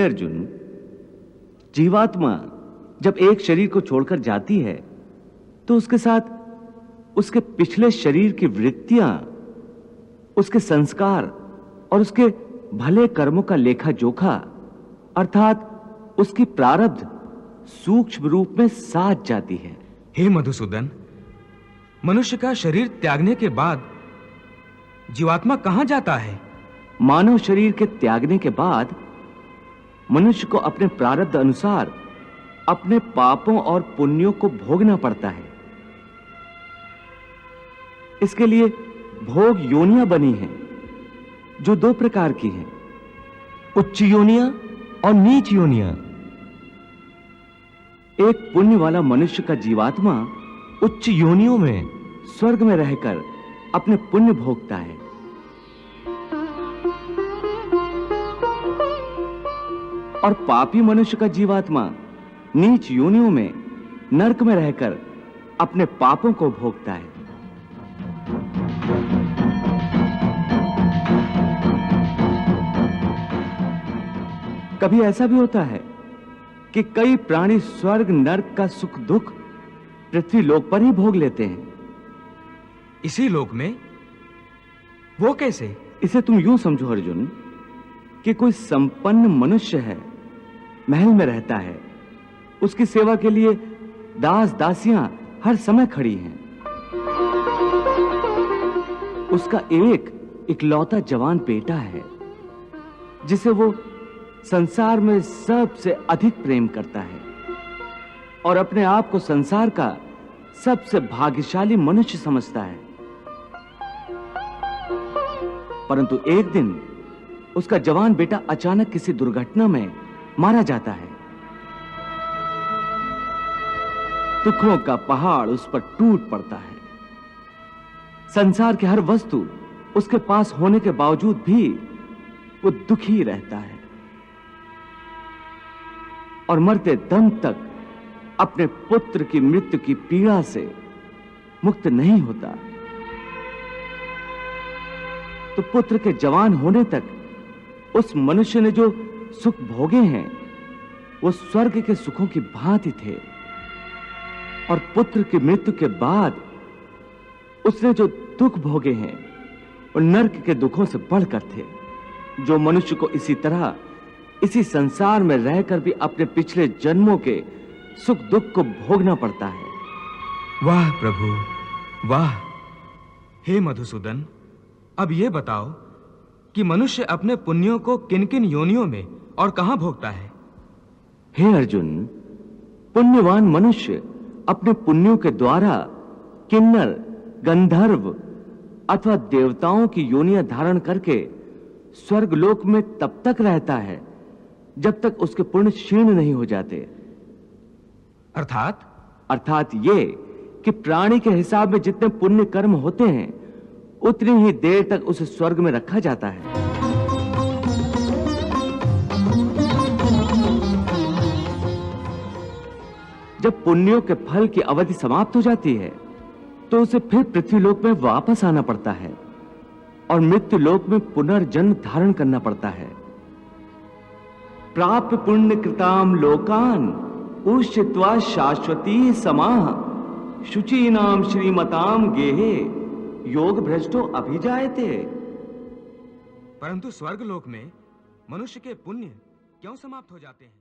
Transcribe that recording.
अर्जुन, जीवात्मा जब एक शरीर को छोड़कर जाती है तो उसके साथ उसके पिछले शरीर की वृत्तियां, उसके संस्कार और उसके भले कर्मों का लेखा जोखा अर्थात उसकी प्रारब्ध सूक्ष्म रूप में साथ जाती है। हे मधुसूदन, मनुष्य का शरीर त्यागने के बाद जीवात्मा कहां जाता है? मानव शरीर के त्यागने के बाद मनुष्य को अपने प्रारब्ध अनुसार अपने पापों और पुण्यों को भोगना पड़ता है। इसके लिए भोग योनियां बनी हैं, जो दो प्रकार की हैं, उच्च योनियां और नीच योनियां। एक पुण्य वाला मनुष्य का जीवात्मा उच्च योनियों में स्वर्ग में रहकर अपने पुण्य भोगता है, और पापी मनुष्य का जीवात्मा नीच योनियों में नरक में रहकर अपने पापों को भोगता है। कभी ऐसा भी होता है कि कई प्राणी स्वर्ग नरक का सुख दुख पृथ्वी लोक पर ही भोग लेते हैं। इसी लोक में? वो कैसे? इसे तुम यूं समझो अर्जुन कि कोई संपन्न मनुष्य है, महल में रहता है, उसकी सेवा के लिए दास दासियां हर समय खड़ी हैं। उसका एक इकलौता जवान बेटा है जिसे वो संसार में सबसे अधिक प्रेम करता है और अपने आप को संसार का सबसे भाग्यशाली मनुष्य समझता है। परंतु एक दिन उसका जवान बेटा अचानक किसी दुर्घटना में मारा जाता है। दुखों का पहाड़ उस पर टूट पड़ता है। संसार की हर वस्तु उसके पास होने के बावजूद भी वो दुखी रहता है और मरते दम तक अपने पुत्र की मृत्यु की पीड़ा से मुक्त नहीं होता। तो पुत्र के जवान होने तक उस मनुष्य ने जो सुख भोगे हैं वो स्वर्ग के सुखों की भांति थे, और पुत्र की मृत्यु के बाद उसने जो दुख भोगे हैं वो नरक के दुखों से बढ़कर थे, जो मनुष्य को इसी तरह इसी संसार में रहकर भी अपने पिछले जन्मों के सुख दुख को भोगना पड़ता है। वाह प्रभु, वाह। हे मधुसूदन, अब ये बताओ कि मनुष्य अपने पुण्यों को किन-किन योनियों में और कहां भोगता है? हे अर्जुन, पुण्यवान मनुष्य अपने पुण्यों के द्वारा किन्नर, गंधर्व अथवा देवताओं की योनियां धारण करके स्वर्गलोक में तब तक रहता है जब तक उसके पुण्य क्षीण नहीं हो जाते। अर्थात ये कि प्राणी के हिसाब में जितने पुण्य कर्म होते हैं उतनी ही देर तक उसे स्वर्ग में रखा जाता है। जब पुण्यों के फल की अवधि समाप्त हो जाती है तो उसे फिर पृथ्वीलोक में वापस आना पड़ता है और मृत्यु लोक में पुनर्जन्म धारण करना पड़ता है। प्राप्य पुण्य कृताम लोकान उष्यत्वा शाश्वती समाह शुचीनाम श्रीमताम गेहे योग भ्रष्टो अभिजायते। परंतु स्वर्गलोक में मनुष्य के पुण्य क्यों समाप्त हो जाते हैं?